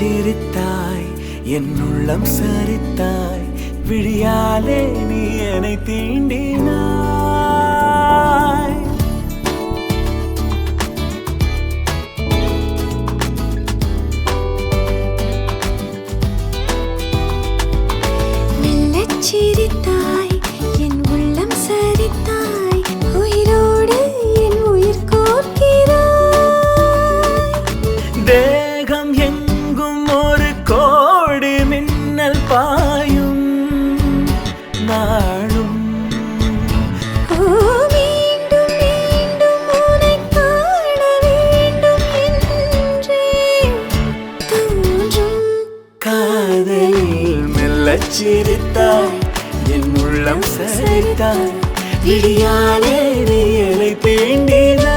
சிரித்தாய் என் உள்ளம் சரித்தாய் விழியாலே நீ என்னை தீண்டினாய் மெல்லச் சிரித்தாய் என் உள்ளம் சரித்தாய் உயிரோடு என் உயிர் கோர்க்கிறாய் தேகம் எங்கும் ஒரு கோடி மின்னல் பாயும் நாளும் மீண்டும் மீண்டும் உன்னை காண வேண்டும் என்றே தோன்றும் காதலில் மெல்லச் சிரித்தாய் என் உள்ளம் சரித்தாய் விழியாலே நீ என்னை தீண்டினாய்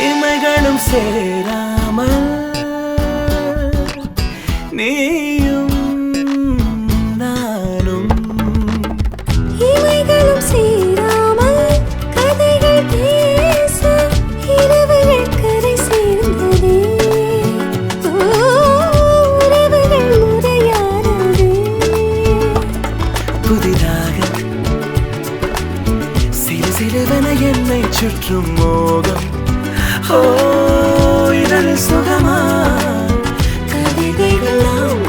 இமைகளும் சேராமல் நீயும் நானும் இமைகளும் சேராமல் கதைகள் பேச இரவுகள் கரை சேர்ந்ததே உறவுகள் முறையானதே புதிதாக சிறு சிறுவன என்னை சுற்றும் மோகம் இதழ் சுகமா கவிதைகள் நாம்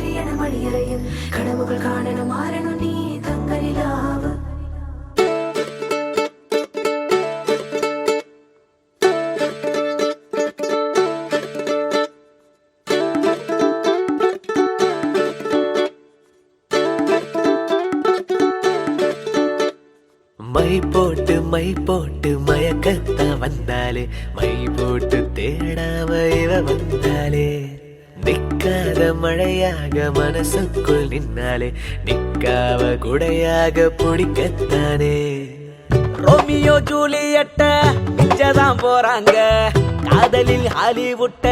திரியணும் மணியறையில் கனவுகள் காணணும் மாறணும் நீ தங்கலிலாவு மை போட்டு மயக்கத்த வந்தாலே மை போட்டு தேடாம இவ வந்தாலே நிக்காத மழையாக மனசுக்குள் நின்னாலே நிக்காவ குடையாக பிடிக்கத்தானே ரோமியோ ஜூலியட்ட மிச்சதான் போறாங்க காதலில் ஹாலிவுட்ட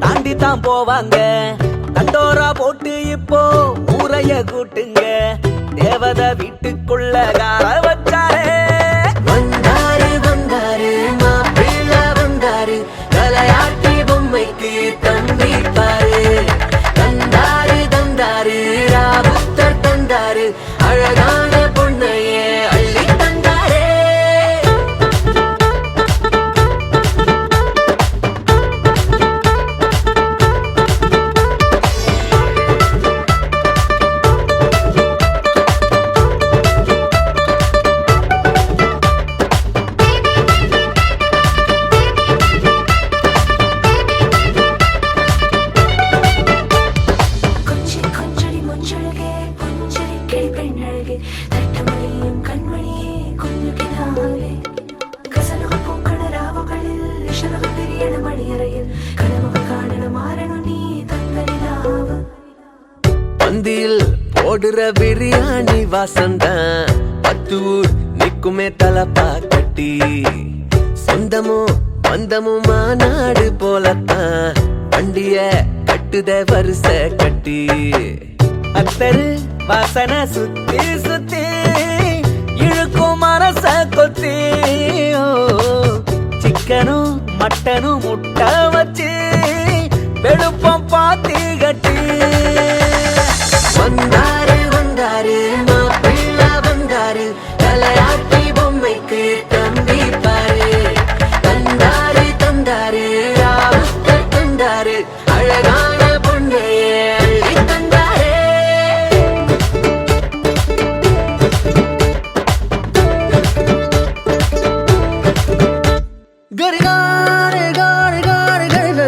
தாண்டி தான் போவாங்க தண்டோரா போட்டு இப்போ ஊரைய கூட்டுங்க தேவத வீட்டுக்குள்ள கார வச்சாரே வந்தாரு வந்தாரு மாப்பிள்ள வந்தாரு தலையாட்டி பொம்மைக்கு தம்பி பாரு தந்தாரு தந்தாரு ராபுத்தர் தந்தாரு அழகான பொண்ணையே அள்ளி தந்தாரே பந்தியில் போடுற பிரியாணி வாசந்தான் 10 ஊர் நிக்குமே தலப்பா கட்டி சொந்தமும் பந்தமும் மாநாடு போலத்தான் வண்டிய கட்டுத வரிச கட்டி அத்தரு வாசனை சுத்தி சுத்தி இழுக்கும் மனச கொத்தி சிக்கனும் மட்டனும் முட்டை வச்சு வெளுப்பம் பாத்தி கட்டி வந்தாரு வந்தாரு மாப்பிள்ள வந்தாரு தலையாட்டி பொம்மைக்கு தம்பி பாரு தந்தாரு தந்தாரு ராவுத்தர் தந்தாரு அழகான பொண்ணையே அள்ளி தந்தாரே கரி காரி காரி காரி கரி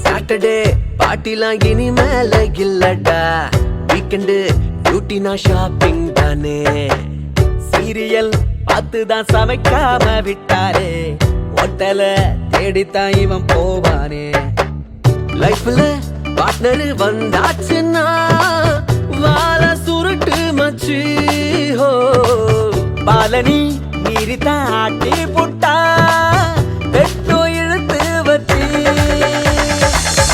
சாட்டர்டே பாட்டிலாம் இனி மேல இல்லடா வீக்கெண்டு டியூட்டினா ஷாப்பிங் தானே சீரியல் பார்த்துதான் சமைக்காம விட்டாரே ஹோட்டல தேடித்தான் இவன் போவானே லைஃப்ல பார்ட்னர் வந்தாச்சுன்னா வாழ சுருட்டு மச்சு ஹோ பாலனி மீறித்தான் ஆட்டி புட்டா வெட்டு இழுத்து வச்சு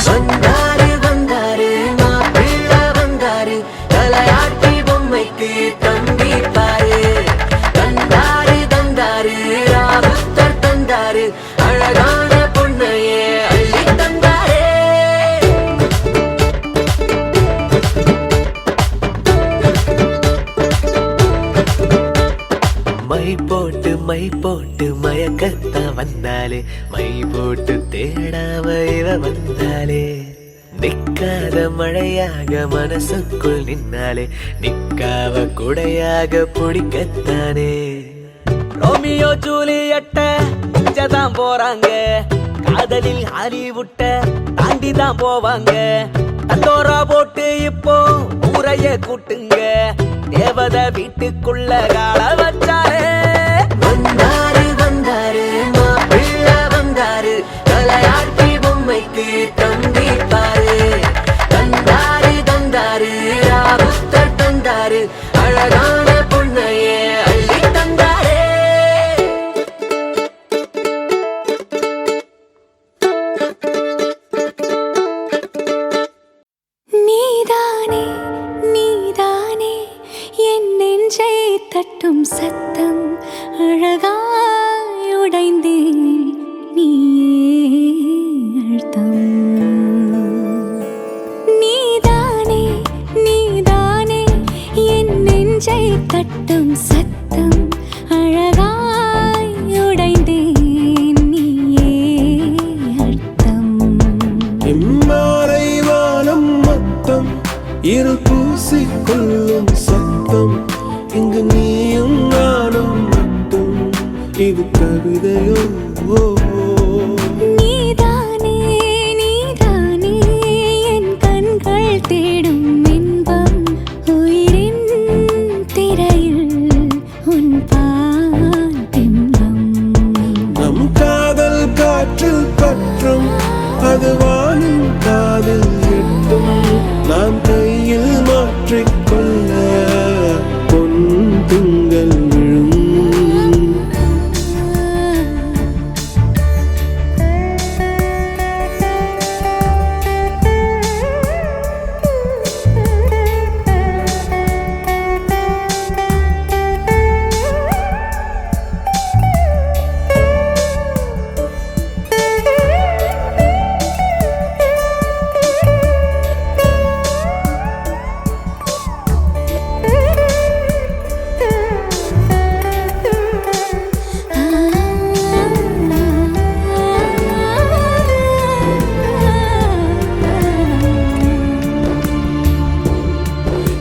வந்தாரு வந்தாரு மாப்பிள்ள வந்தாரு தலையாட்டி பொம்மைக்கு தம்பி பாரு தந்தாரு தந்தாரு ராவுத்தர் தந்தாரு அழகான பொண்ணையே அள்ளி தந்தாரே மை போட்டு மயக்கத்தா வந்தாலே மை போட்டு தேடாம இவ வந்தாலே நிக்காத மழையாக மனசுக்குள் நின்னாலே நிக்காவ குடையாக பிடிக்கத்தானே ரோமியோ ஜூலியட்ட மிச்சதான் போறாங்க காதலில் ஹாலிவுட்ட தாண்டி தான் போவாங்க தண்டோரா போட்டு இப்போ ஊரைய கூட்டுங்க தேவத வீட்டுக்குள்ள கால வச்சாரே வந்தாரு வந்தாரு மாப்பிள்ள வந்தாரு தலையாட்டி பொம்மைக்கு தம்பி பாரு தந்தாரு தந்தாரு ராவுத்தர் தந்தாரு அழகான பொண்ணையே அள்ளி தந்தாரே நீதானே நீதானே தட்டும் சத்தம் அழகாய் உடைந்தேன் நீயே அழுத்தம் நீதானே நீதானே என் நெஞ்சை தட்டும் சத்தம் அழகாய் உடைந்தேன் நீயே அழுத்தம் இம்மாறை வானம் மொத்தம் இருள் பூசிக்கொள்ளும் சத்தம் இங்கு நீயும் நானும் மட்டும் இது கவிதையோ நீதானே நீதானே என் கண்கள் தேடும் இன்பம் உயிரின் திரையில் உன் பால் பிம்பம் நம் காதல் காற்றில் பற்றும் அது வானின் காதில் எட்டும் நாம் கையில் மாற்றிக்கொள்ள பொன் திங்கள் விழும்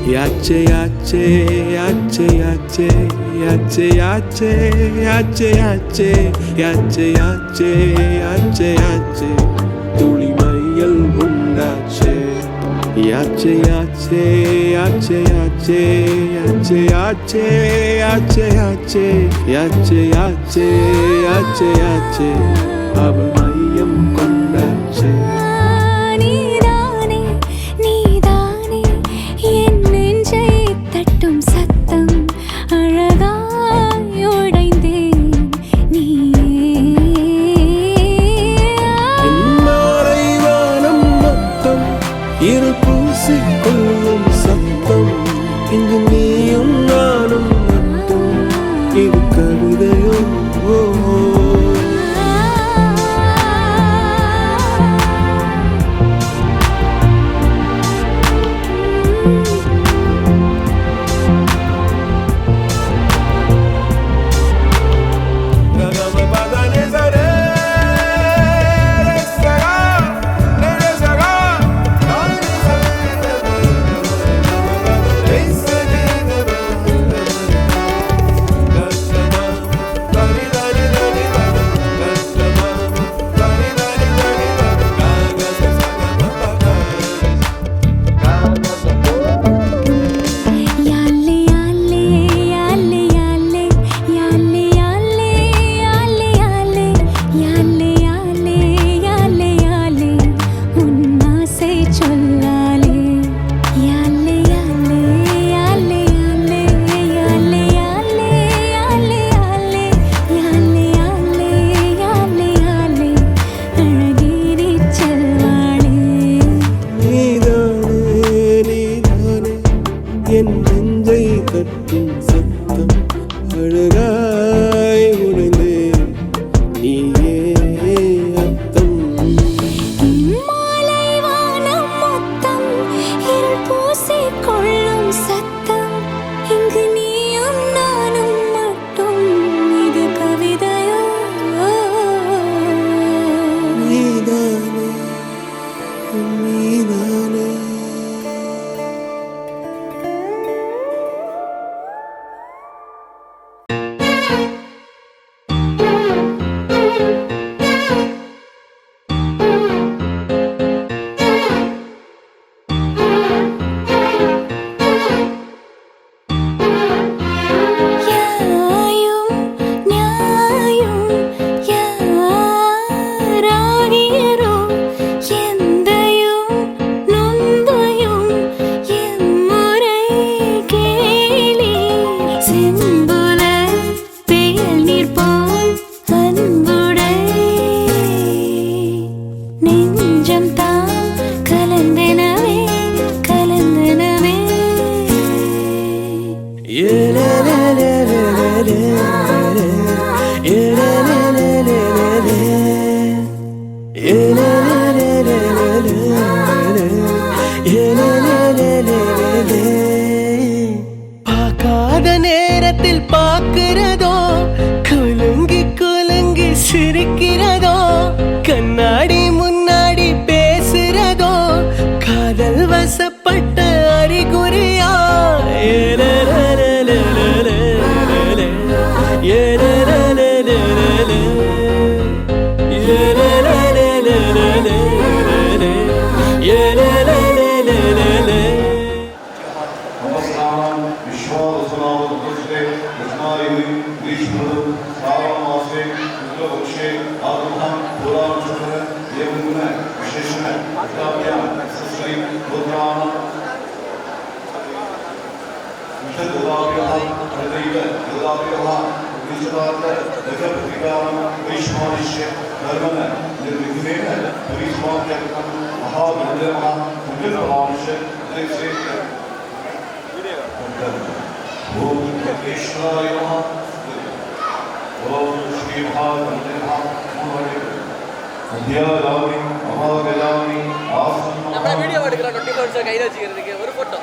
Yache yache yache yache yache yache yache yache yache yache yache yache tuli mayal undache yache yache yache yache yache yache yache yache yache yache yache yache aval mayam kondache நீதானே நீதானே என் நெஞ்சை தட்டும் சத்தம் அழகாய் உடைந்தேன் நீயே இம்மாறை வானம் மொத்தம் இருள் பூசிக்கொள்ளும் சத்தம் இங்கு நீயும் நானும் மட்டும் இது கவிதையோ யாலே யாலே யாலே யாலே யாலே யாலே யாலே யாலே யாலே யாலே யாலே உன் ஆசை சொல்லாலே யாலே யாலே யாலே யாலே யாலே யாலே யாலே யாலே யாலே யாலே யாலே அழகிரி செல்வாளே நீதானே நீதானே என் நெஞ்சை கட்டும் சத்தம் அழகாய் உடைந்தேன் நீயே அர்த்தம் மாலை வானம் மொத்தம் இருள் பூசிக்கொள்ளும் சத்தம் இங்கு நீயும் நானும் மட்டும் இது கவிதையோ நீதானே நீதானே யாயும் நியாயும் யாராகியரோ எந்தையும் நொந்தையும் எம்முறை கேளி செம்புல பெயல் நீர் போல் அன்புடை நெஞ்சம் தான் கலந்தெனவே கலந்தெனவே ஏலேலே நேரத்தில் பார்க்கிறதோ குலுங்கி குலுங்கி சிரிக்கிறதோ கண்ணாடி முன்னாடி பேசுறதோ காதல் வசப்பட்ட அறிகுறியா வீடியோ எடுக்கிற 24 கையில் வச்சுக்கிறதுக்கு ஒரு போட்டோ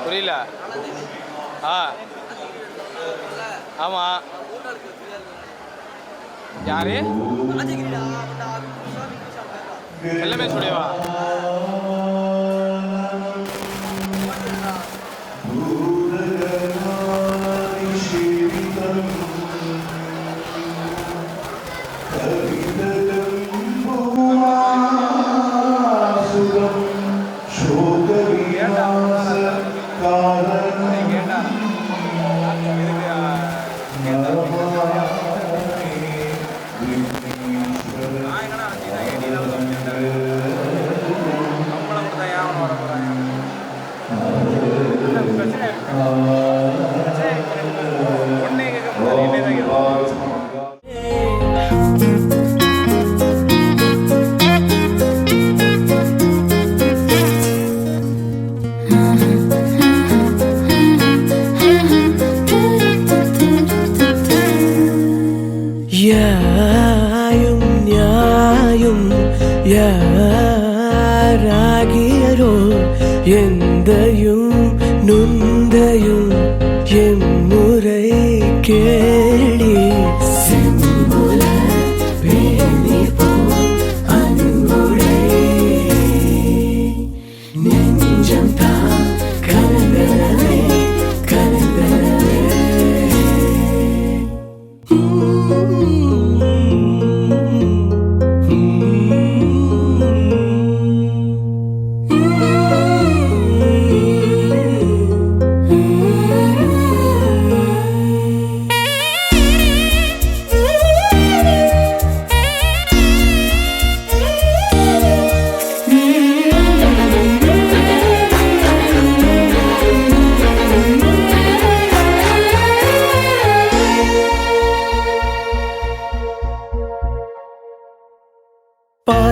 புரியல. ஆமா யாரு எல்லாமே சொல்லிவா யாராகியரோ எந்தையும் நுந்தையும் எம்முறை கேளி செம்புல வேலி போல் அன்புடை நெஞ்சம் தான் கலந்தனவே கலந்தனவே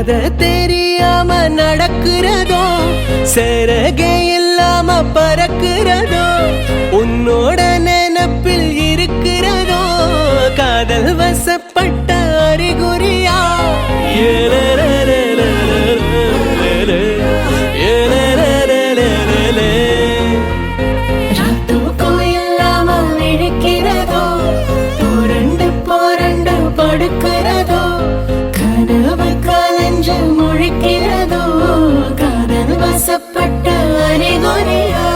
பாத தெரியாம நடக்கிறதோ சரகை இல்லாம பறக்கிறதோ உன்னோட நினப்பில் இருக்கிறதோ காதல் வசப்பட்ட அறிகுறியா தூக்கம் இல்லாம விழிக்கிறதோ புரண்டு புரண்டு படுக்கிறதோ கனவு கலஞ்சு முழிக்கிறதோ காதல் வசப்பட்ட அறிகுறியா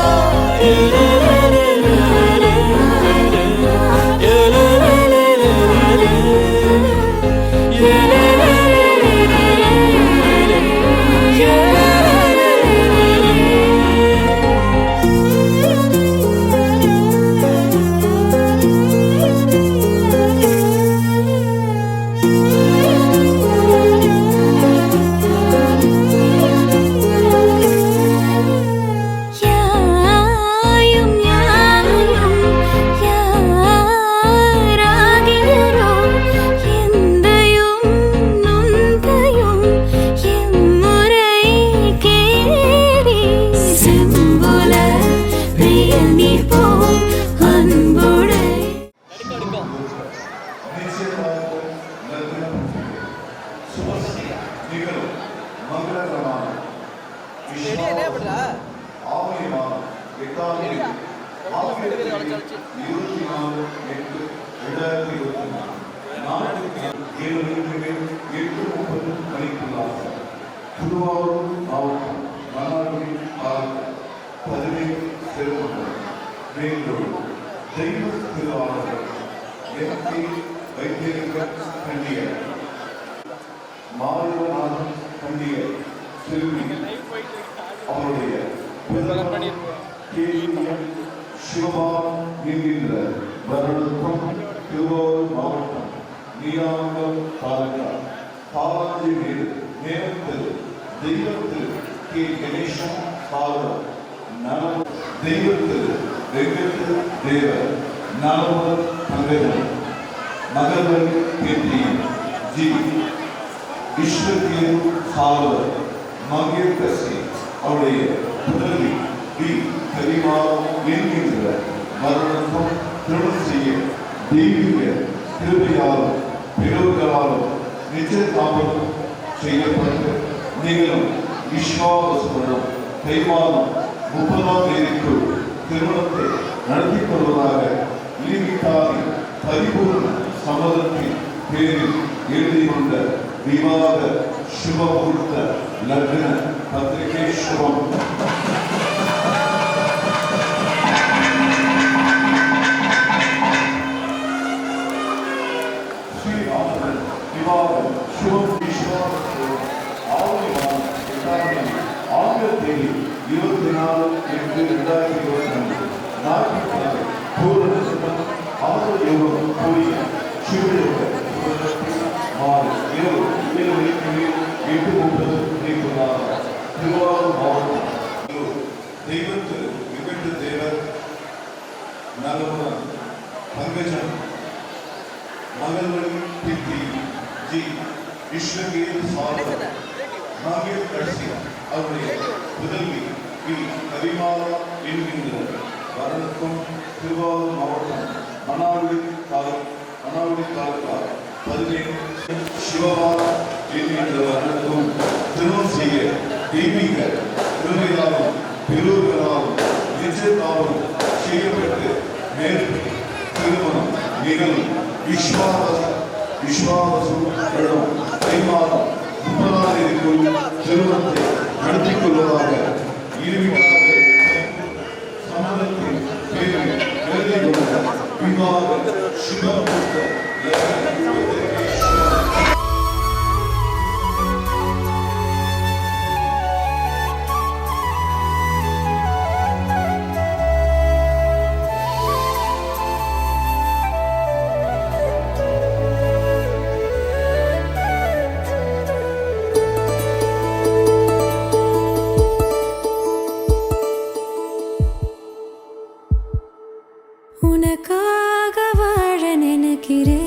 உனக்காக வாழ நினைக்கிறேன்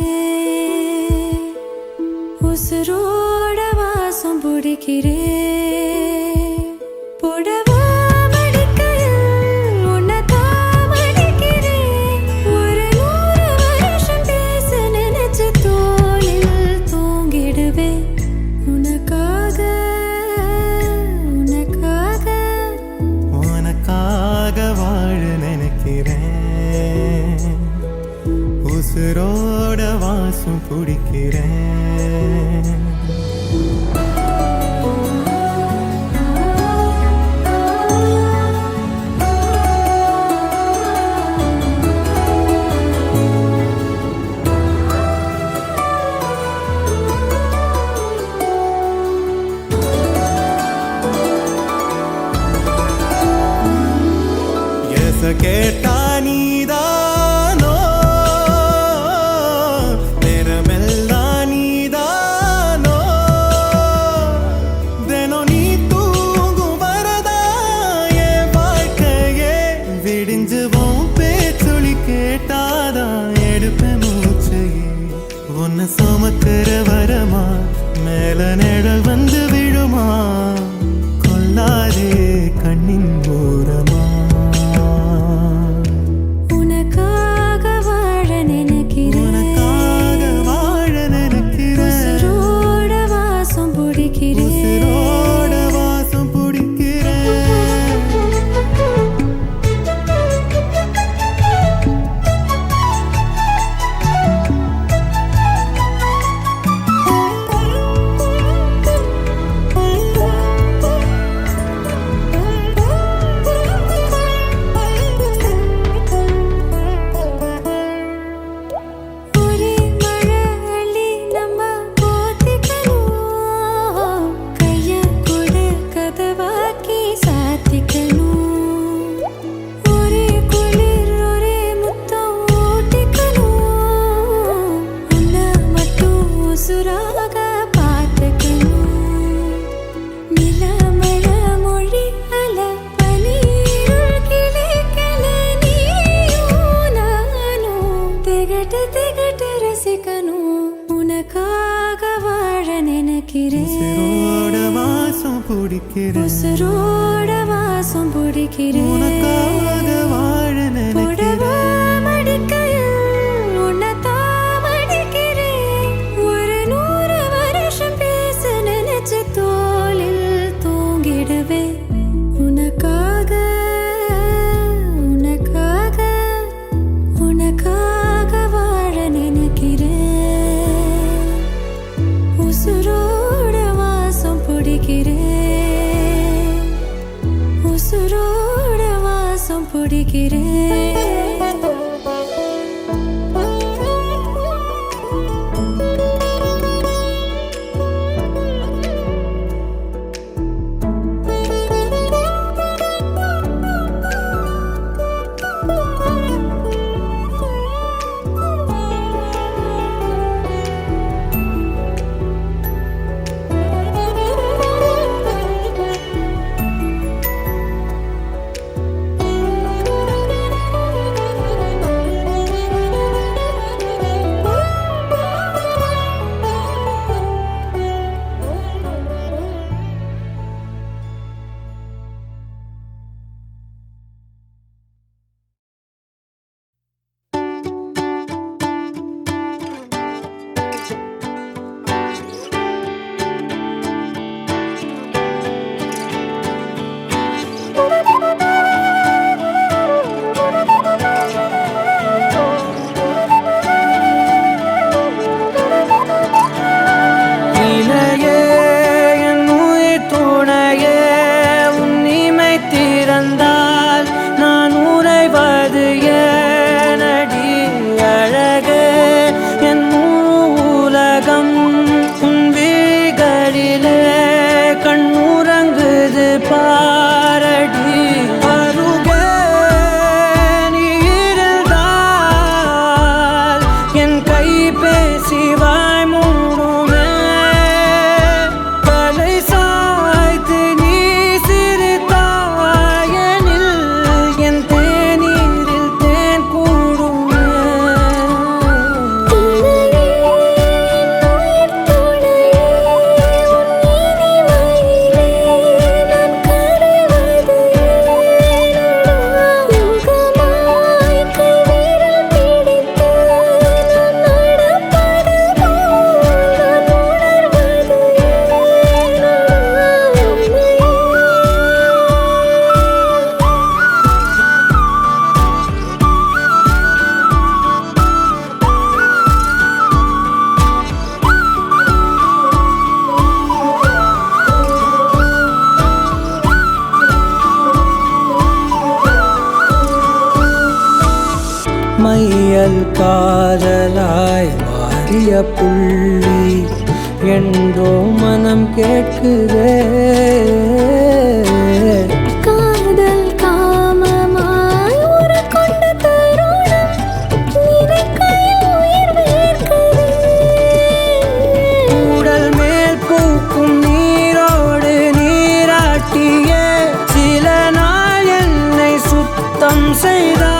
உசுரோட வாசம் மடிக்கிறேன் புடவா மடிக்கையில் உன்னைத்தான் மடிக்கிறேன் ஒரு 100 வருஷம் பேச நினைச்ச தோளில் தூங்கிடுவேன் உனக்காக உனக்காக உனக்காக வாழ நினைக்கிறேன் உசுரோட வாசம் குடிக்கிறேன் கேட்டா நீதானோ நேரமெல்லாம் நீதானோ தினம் நீ தூங்கும் வரதா என் வாழ்க்கையே விடிஞ்சுவோம் பேச்சொலி கேட்டாதான் எடுப்பேன் மூச்சையே உன்னை சுமக்கிற வரமா மேல நிழல் வந்து விழுமா கொல்லாதே கண்ணின் ஓரமா உனக்காக வாழ நினைக்கிறேன் உசுரோட வாசம் பிடிக்கிறேன் உனக்காக வாழ நினைக்கிறேன் மடிக்கையில் உன்னைத்தான் மடிக்கிறேன் ஒரு 100 வருஷம் பேச நினைச்ச தோளில் தூங்கிடுவேன் உனக்காக உனக்காக உனக்காக வாழ நினைக்கிறேன் உசுரோட வாசம் பிடிக்கிறேன் உசுரோட வாசம் பிடிக்கிறேன் மையல் காதலாய் மாறிய புள்ளி என்றோ மனம் கேட்குதே காதல் காமமாய் உருக்கொண்ட தருணம் நினைக்கையில் உயிர் வேர்க்குதே உடல் மேல் பூக்கும் நீரோடு நீராட்டிய சில நாள் என்னை சுத்தம் செய்தார்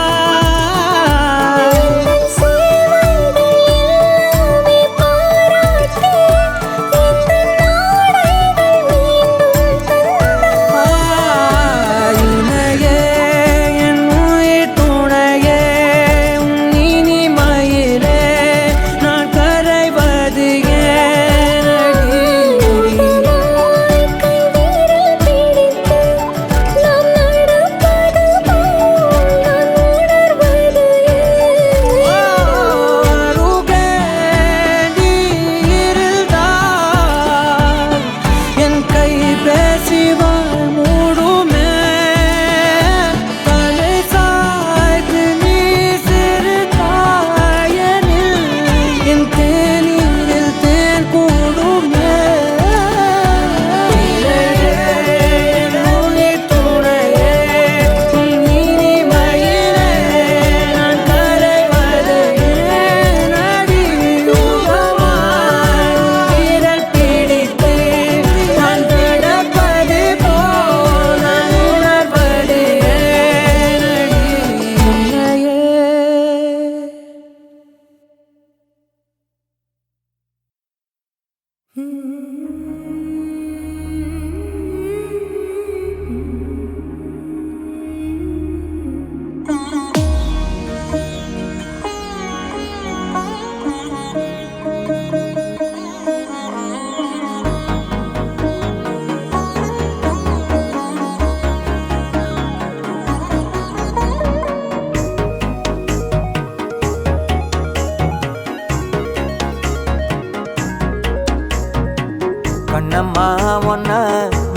கண்ணம்மா ஒன்ன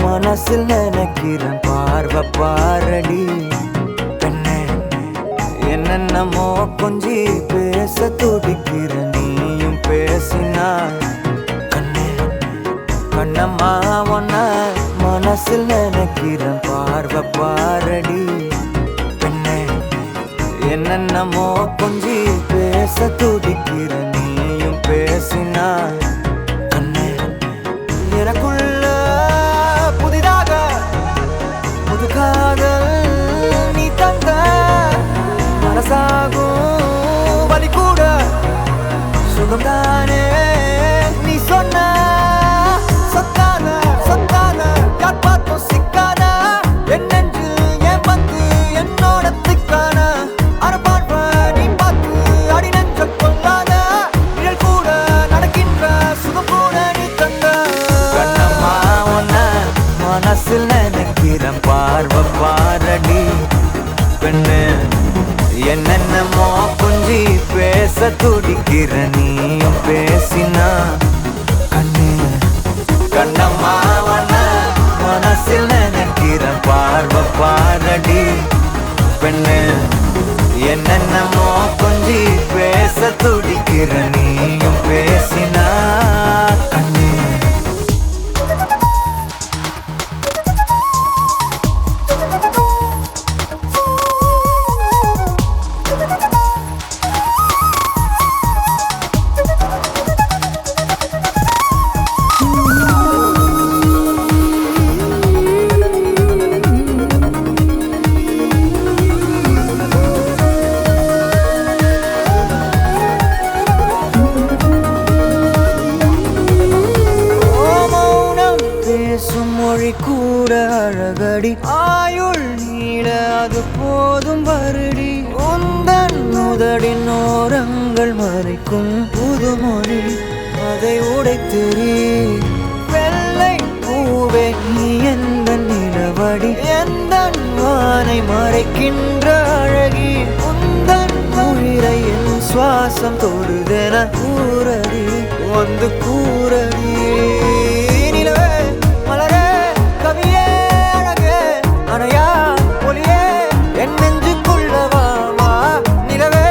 மனசில் நினைக்கிறேன் பார்வை பாரடி பெண்ணே என்னென்னமோ கொஞ்சி பேச துடிக்கிற நீயும் பேசினா கண்ணே கண்ணம்மா ஒன்ன மனசில் நினைக்கிறேன் பார்வை பாரடி பெண்ணே என்னென்னமோ கொஞ்சி பேச துடிக்கிற நீயும் பேசினா எனக்குள்ள புதிதாக புது காதல் நீ தந்த மனசாகும் வலி கூட சுகம்தானே நீ சொன்ன சொத்தான சொத்தான யார் பார்த்தும் சிக்கான என் நெஞ்சில் ஏன் வந்து என்னோட திக்கான அரபாழ்வ நீ பார்த்து அடி நெஞ்ச கொள்ளாத நிழல் கூட நடக்கின்ற சுகம் கூட நீ தந்த மனசில் நினைக்கிறேன் பார்வை பாரடி பெண்ணு என்னென்னமோ கொஞ்சி பேச துடிக்கிற நீயும் பேசினா கண்ணு கண்ணம்மா மனசில் நினைக்கிறேன் பார்வை பாரடி பெண்ணு என்னென்னமோ கொஞ்சி பேச துடிக்கிற நீயும் பேசினா கண்ணு கூட அழகடி ஆயுள் நீள அது போதும் வருடி உந்தன் முதடின் ஓரங்கள் மறைக்கும் புதுமொழி அதை உடைத்தெறி வெள்ளை பூவே நீ எந்த நிலவடி எந்த வானை மறைக்கின்ற அழகி உந்தன் உயிரை என் சுவாசம் தொடுதென கூறடி வந்து கூறடி நிலவே மலரே கவியே அழகே அணையா ஒளியே என் நெஞ்சுக்குள்ளவா நிலவே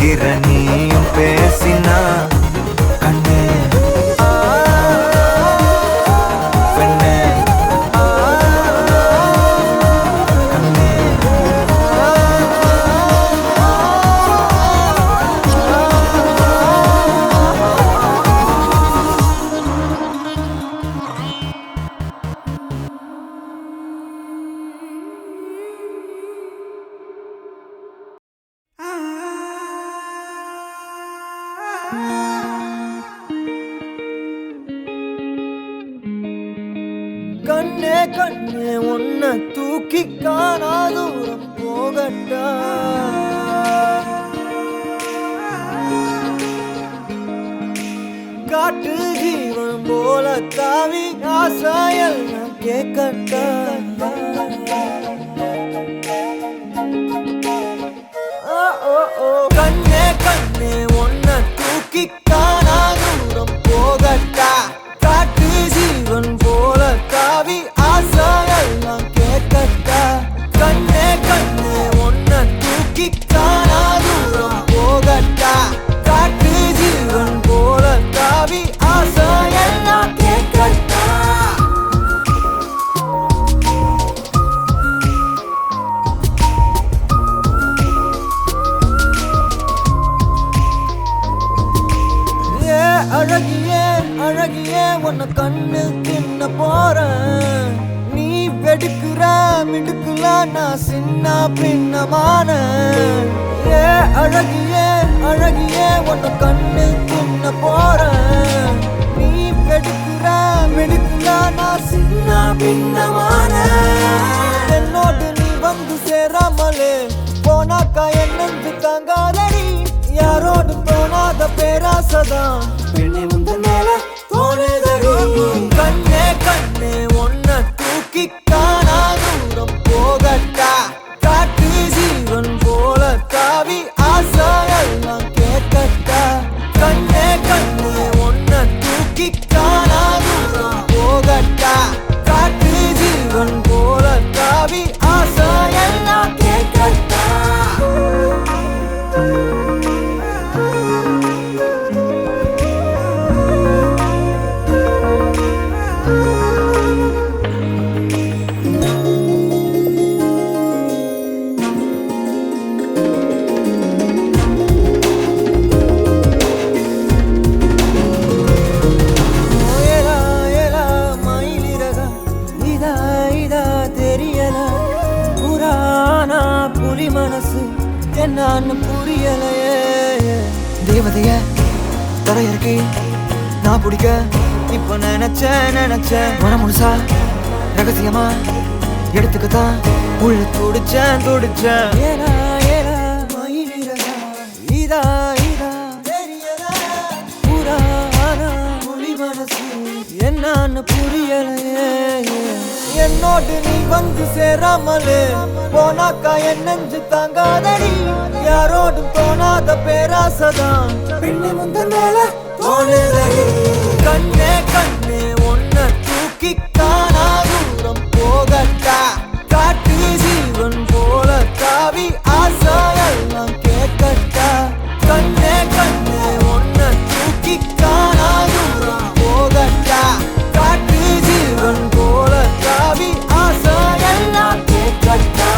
புரிகிற நீயும் பேசினா கண்ணே பெண்ணே கண்ணே கண்ணே கண்ணே உன்னை தூக்கி காணா தூரம் போகட்டா காட்டு ஜீவன் போல தாவி ஆசாயெல்லாம் கேட்கட்டா கண்ணே கண்ணே உன்னை தூக்கி காணா தூரம் போகட்டா காட்டு ஜீவன் போல தாவி ஆசாயெல்லாம் கேட்கட்டா கண்ணே கண்ணே உன்னை தூக்கி காணா தூரம் போகட்டா காட்டு ஜீவன் போல தாவி ஆசாயெல்லாம் கேட்கட்டா அழகியே அழகியே உன்னை கண்ணு தின்ன போறேன் நீ வெடுக்குற மிடுக்குல நான் சின்ன பின்னமான அழகியே அழகியே உன்னை கண்ணு தின்ன போறேன் நீ வெடுக்குற மிடுக்குல நான் சின்ன பின்னமான என்னோடு நீ வந்து சேராமலே போனாக்கா என்னென்று தாங்காதடி யாரோடு தோணாத பேராசதான் பெண்ணை முந்த மேல தோணுதடி கண்ணே கண்ணே உன்னை தூக்கி காணா தூரம் போகட்டா காட்டு ஜீவன் போல தாவி ஆசாயெல்லாம் கேட்கட்டா கண்ணே கண்ணே உன்னை தூக்கி காணா தூரம் போகட்டா காட்டு ஜீவன் போல தாவி ஆசாயெல்லாம் கேட்கட்டா மனசு என்னன்னு புரியலையே தேவதைய தரையிறக்கி நான் பிடிக்க இப்ப நினைச்சேன் மனம் முழுசா ரகசியமா எடுத்துக்கத்தான் உள்ள துடிச்சேன் ஏலா ஏலா மயிலிறகா இதா இதா தெரியல புராணா புலி மனசு என்னன்னு புரியலையே என்னோடு நீ வந்து சேராமலே போனாக்கா என் நெஞ்சு தாங்காதடி யாரோடும் தோணாத பேராசதான் பெண்ணை முந்த மேல தோணுதடி கண்ணே கண்ணே உன்னை தூக்கி காணா தூரம் போகட்டா காட்டு ஜீவன் போல தாவி ஆசாயெல்லாம் கேட்கட்டா கண்ணே கண்ணே உன்னை தூக்கி காணா தூரம் போகட்டா காட்டு ஜீவன் போல தாவி ஆசாயெல்லாம் கேட்கட்டா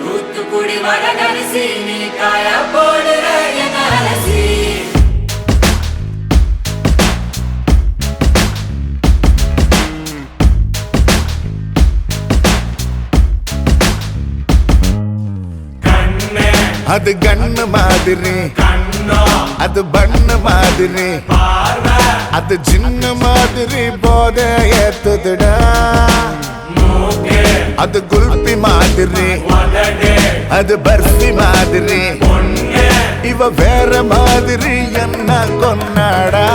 தூத்துக்குடி வரகரிசி நீ காய போடுற என் அலசி அது கண்ணு மாதிரி அது பண்ண மாதிரி அது சின்ன மாதிரி போத ஏத்துதுடா அது குல்பி மாதிரி மாதிரி அது பர்ஃபி மாதிரி இவ வேற மாதிரி என்ன கொண்டாடா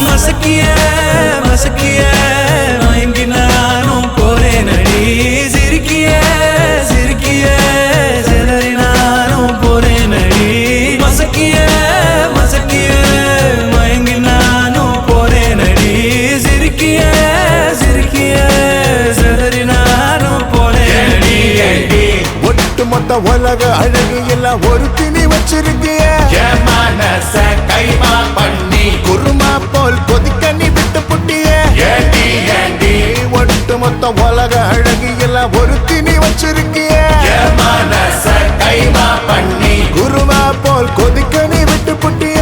மசக்கிய மசக்கிய மயங்கி நானும் போறேன் நடி சிரிக்கிய சிரிக்கிய சிதறி நானும் போறேன் நடி மசக்கிய மசக்கிய மயங்கி நானும் போறேன் நடி சிரிக்கிய சிரிக்கிய சிதறி நானும் போறேன் நடி ஒட்டுமொத்த உலக அழகு எல்லாம் ஒரு திணி வச்சிருக்கிய மனச கைமா பண்ணி குருமா போல் கொதிக்க நீ விட்டு புட்டிய ஏண்டி ஏண்டி ஒட்டுமொத்த உலக அழகு எல்லாம் ஒரு திணி வச்சிருக்கிய மனச கைமா பண்ணி குருமா போல் கொதிக்க நீ விட்டு புட்டிய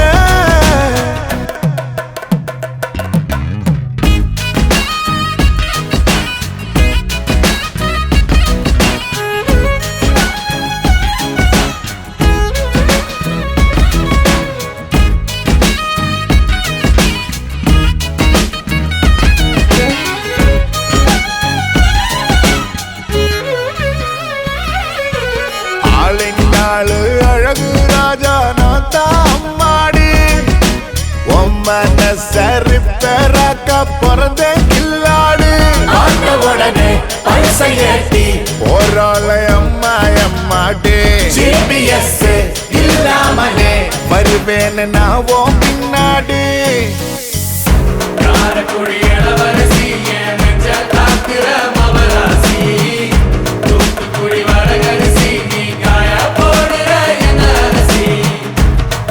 அழகு ராஜா நான் தான் மாடி சரிப்பராக்க பிறந்த கில்லாடு உடனே பைசை ஏத்தி போராளை அம்மா அம்மாடி ஜிபிஎஸ் இல்லாமலே வருவேன் நான் ஓ பின்னாடி காரக்குடி இளவரசி என் நெஞ்ச காக்கிற மவராசி தூத்துக்குடி வடகரிசி நீ காய போடுற என் அரசி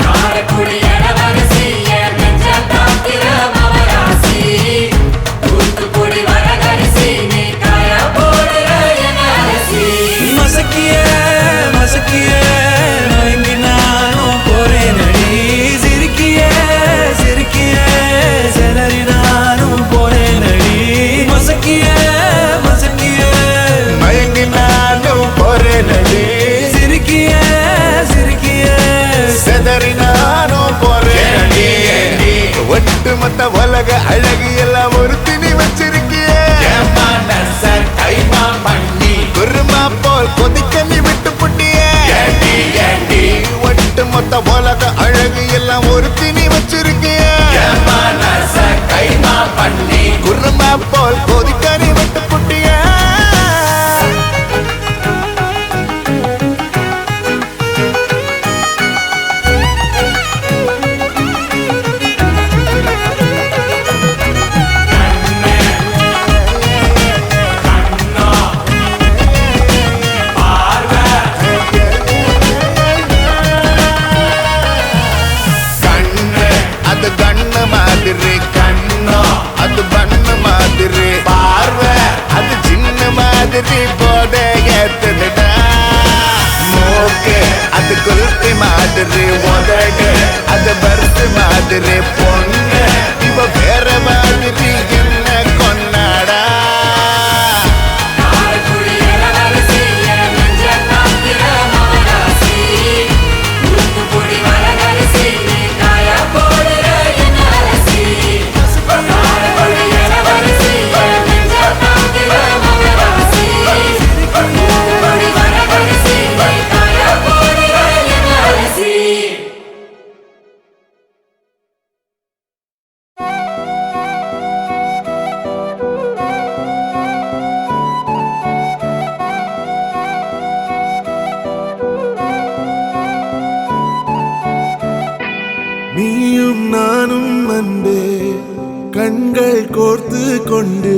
காரக்குடி இளவரசி என் நெஞ்ச காக்கிற மவராசி தூத்துக்குடி வடகரிசி நீ காய போடுற என் அரசி மசக்கிய மசக்கிய மயங்கி நானும் போறேன் நடி சிரிக்கிய சிரிக்கிய சிதறி நானும் போறேன் நடி மசக்கிய மசக்கிய மயங்கி நானும் போறேன் நடி சிரிக்கிய சிரிக்கிய செதறி நானும் போறேன் நடி ஒட்டுமொத்த உலக அழகு எல்லாம் ஒரு திணி வச்சிருக்கிய மனச கைமா பண்ணி குருமா போல் கொதிக்க நீ விட்டு புட்டிய ஒட்டுமொத்த உலக அழகு எல்லாம் ஒரு திணி வச்சிருக்கிய மனச கைமா பண்ணி குருமா போல் கொதிக்க நீ விட்டு புட்டிய அது கண்ணு மாதிரி கண்ணோ அது பண்ணு மாதிரி பார்வை அது சின்ன மாதிரி போத ஏத்துதுடா மூக்கு அது குல்பி மாதிரி உதடு அது பருத்து மாதிரி பொண்ணு இவ வேற மாதிரி என்ன கொண்டாடா காரக்குடி இளவரசி என் நெஞ்ச காக்கிற மவராசி தூத்துக்குடி வடகரிசி நீ காய போடுற என் அரசி காரக்குடி இளவரசி என் நெஞ்ச காக்கிற மவராசி தூத்துக்குடி வடகரிசி நீ காய போடுற என் அரசி நீயும் நானும் அன்பே கண்கள் கோர்த்து கொண்டு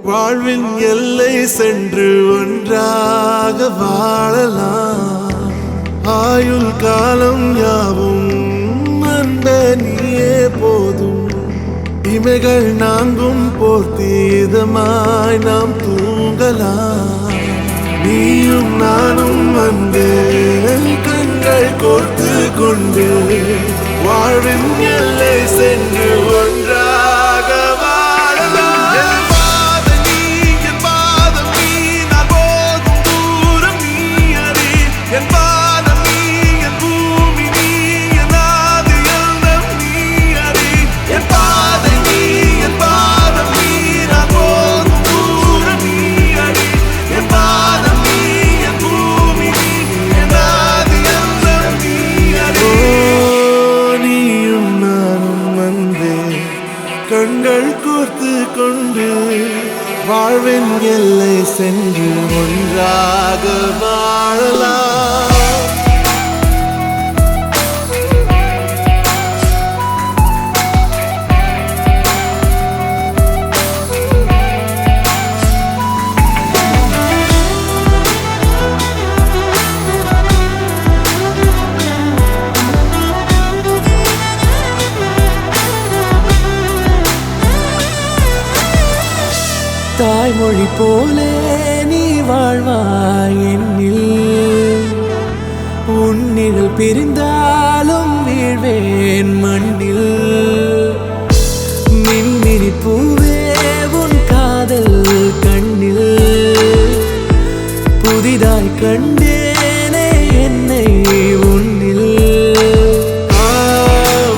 வாழ்வின் எல்லை சென்று ஒன்றாக வாழலாம் ஆயுள் காலம் யாவும் அன்பே நீயே போதும் இமைகள் நாங்கும் போர்த்தி இதமாய் நாம் தூங்கலாம் நீயும் நானும் அன்பே கண்கள் கோர்த்து கொண்டு வாழ்வின் எல்லை சென்று ஒன்றாக வாழலாம் என் பாதம் நீ நான் போகும் தூரம் நீ அறி என் பாதம் நீ என் பூமி நீ என் ஆதி எல்லாம் நீ அறி என் பாதம் நீ நான் போகும் தூரம் நீ அறி என் பாதம் சென்று ஒன்றாக வாழலாம். தாய்மொழி போலே நீ வாழ்வாய் என்னில், உன்னில் பிரிந்தாலும் வீழ்வேன் மண்ணில். மின்மினி பூவே உன் காதல் கண்ணில், புதிதாய் கண்டேனே என்னை உன்னில்.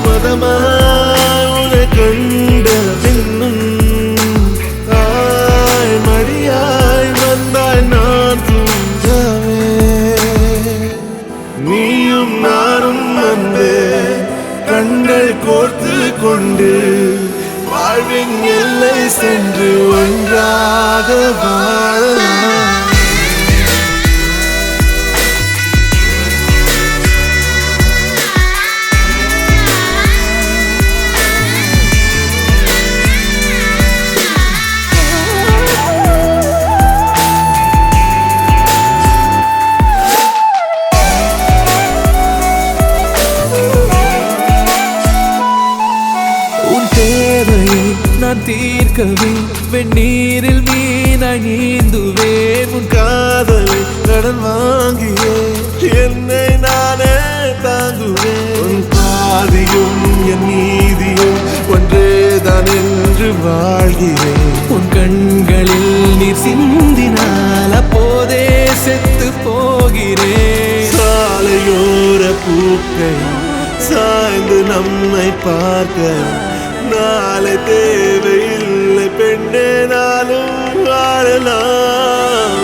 மதமாய் உன்னை கண்ட பின்னும் மடியாய் வந்தாய் நான் தூங்கவே. நீயும் நானும் வந்து கண்கள் கோர்த்து கொண்டு வாழ்வின் எல்லை சென்று ஒன்றாக வாழலாம். நான் தீர்க்கவே வெந்நீரில் மீனாய் நீந்துவேன். உன் காதலை கடன் வாங்கியே என்னை நானே தாங்குவேன். உன் பாதியும் என் நீதியும் ஒன்றேதான் என்று வாழ்கிறேன். உன் கண்களில் நீர் சிந்தினால் அப்போதே செத்து போகிறேன். சாலையோர பூக்கள் சாய்ந்து நம்மை பார்க்க நாளை தேவையில்லை பெண்ணே, நாளும் வாழலாம்.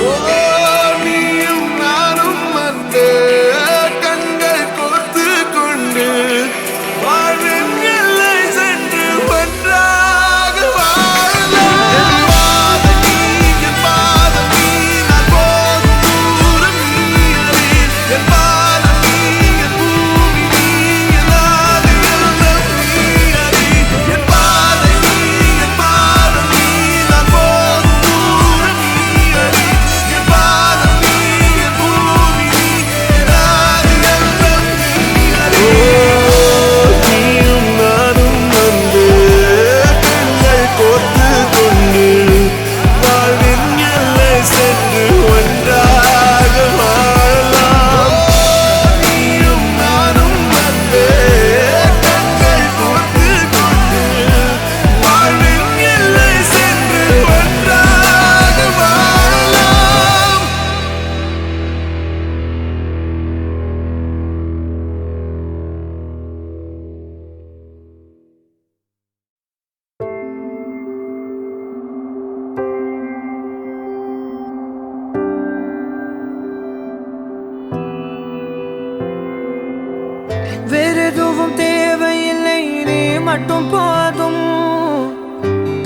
நீயும் நானும் வந்து கண்கள் கோர்த்து கொண்டு வாழ்வின் எல்லை சென்று ஒன்றாக வாழலாம். என் பாதம் நீ நான் போகும் தூரம் நீ அறி. என் பாதம் நீ என் பூமி நீ என் ஆதி எல்லாம் நீ அறி. என் பாதம் நீ நான் போகும் தூரம் நீ அறி. என் பாதம் நீ என் பூமி நீ என் ஆதி எல்லாம் நீ அறி. நீயும் நானும் வந்து கண்கள் கோர்த்து கொண்டு வாழ்வின் எல்லை சென்று ஒன்றாக வாழலாம். நீயும் நானும் வந்து கண்கள் கோர்த்து கொண்டு வாழ்வின் எல்லை சென்று ஒன்றாக வாழலாம். வேறெதுவும் தேவையில்லை, நீ மட்டும் போதும்.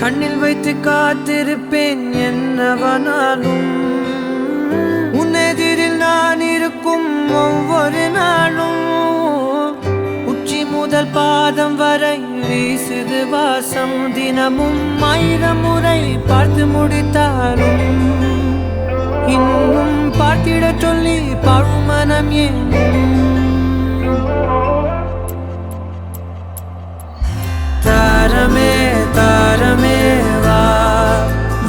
கண்ணில் வைத்து காத்திருப்பேன் என்னவனாலும். உன்னெதிரில் நான் இருக்கும் ஒவ்வொரு நாளும். உச்சி முதல் பாதம் வரை வீசுது வாசம். தினமும் 1000 முறை பார்த்து முடித்தாலும் இன்னும் பார்த்திடச் சொல்லி பழுமனம் ஏன்? தாரமே தாரமே வா,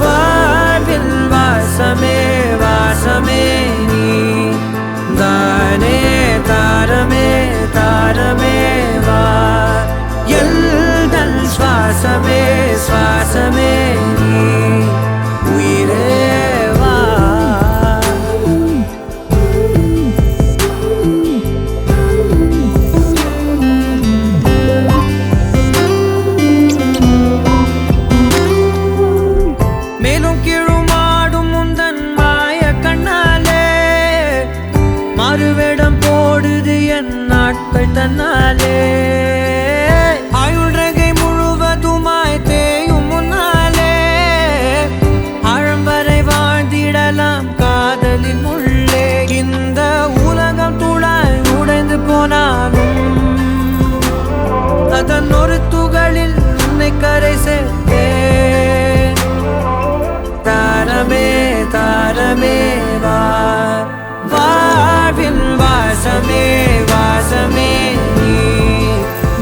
வாழ்வில் வாசமே வாசமே நீ தானே. தாரமே தாரமே வா, எல்தல் சுவாசமே சுவாசமே நீ உயிரே வா. மேலும் கீழுமாடும் முந்தன் மாய கண்ணாலே மாறுவேடம் போடுது என் நாட்கள் தன்னாலே. ஆயுள் ரகை முழுவதுமாய் தேயும் முன்னாலே ஆழம் வரை வாழ்ந்து வாசமே வா வாழ்வின் வாசமே வாசமே நீ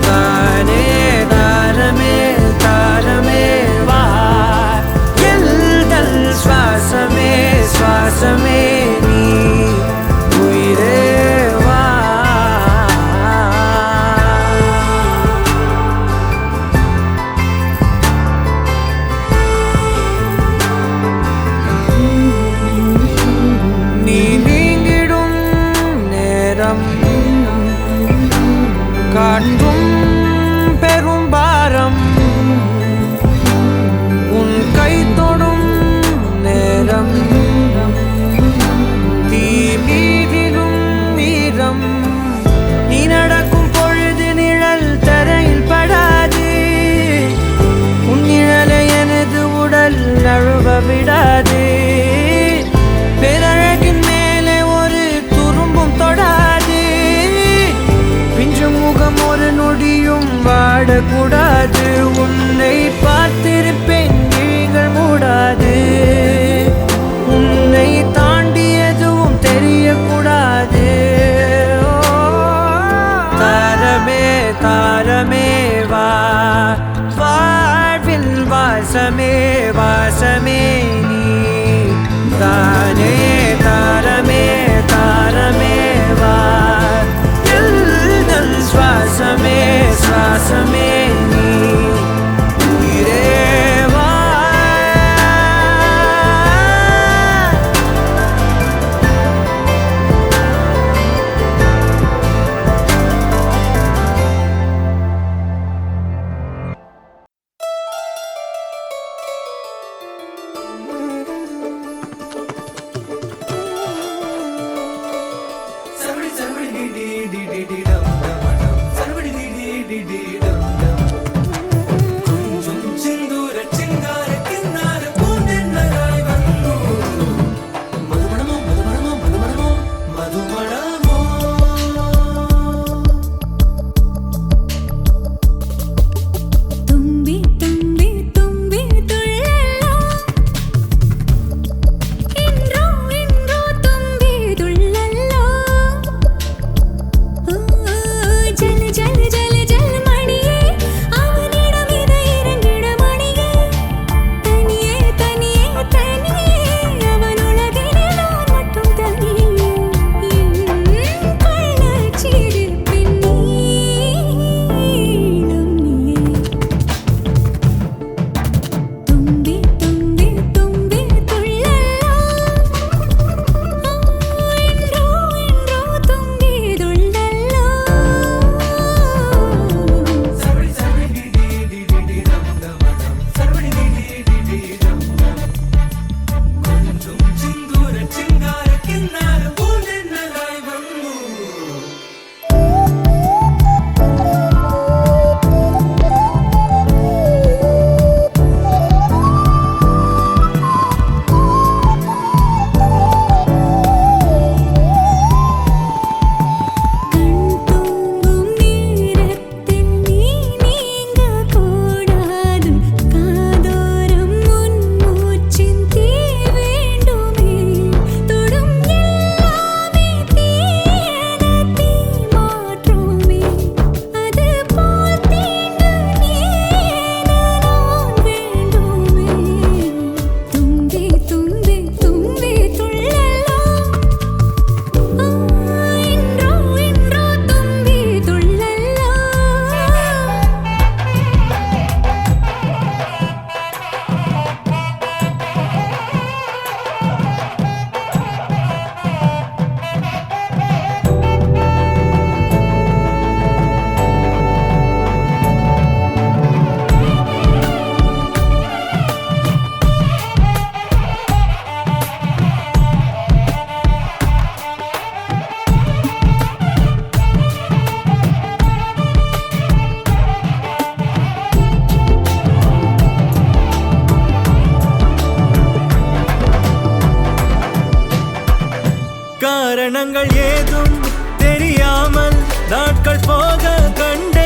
தானே தாரமே தாரமே வா எல்தல் சுவாசமே சுவாசமே நீ உயிரே வா நீ நீங்கிடும் நேரம் காற்றும் பெரும் பாரம் உன் கை தொடும் நேரம் தீ மீதிடும் வீரம் நீ நடக்கும் பொழுது நிழல் தரையில் படாது உன் நிழலை எனது உடல் நழுவ விடாது பேரழகின் மேலே ஒரு துரும்பும் தொடாது பிஞ்சு முகம் ஒரு நொடியும் வாடக்கூடாது உன்னை பார்த்திருப்பேன் விழிகள் மூடாது உன்னை தாண்டி எதுவும் தெரியக்கூடாது தாரமே தாரமே வா வாழ்வில் வாசமே வாசமே நீ தானே தாரமே தாரமே வா எல்தல் சுவாசமே சுவாசமே நீ உயிரே வா തുമ്പി തുമ്പി തുമ്പി തുള്ളല്ലോ ഇൻറോ ഇൻറോ തുമ്പി തുള്ളല്ലോ ജല ജല ജല ജല മണിയേ അവനിടം ഇதை ഇറങ്ങിട മണിയേ തനിയേ തനിയേ തനിയേ അവൻ ഉലകിലെ நான் மட்டும் தனியே என் கள்ளச்சிரிப்பின் நீளம் நீயே തുമ്പി തുമ്പി തുമ്പി തുള്ളല്ലോ ഇൻറോ ഇൻറോ തുമ്പി തുള്ളല്ലോ കൺതൂങ്ങും നേരത്തിൽ നീ നീങ്ങ കൂടാതെ കാതോരം മുൻമൂച്ചിൻ തീ വേണ്ടുമേ തൊടും எல்லாமே தீயன தீ மாற்றுமே அது போல் தீண்டு நீயன நான் வேண்டுமே തുമ്പി തുമ്പി തുമ്പി തുള്ളല്ലോ ഇൻറോ ഇൻറോ തുമ്പി തുള്ളല്ലോ காரணங்கள் ஏதும் தெரியாமல் நாட்கள் போக கண்ட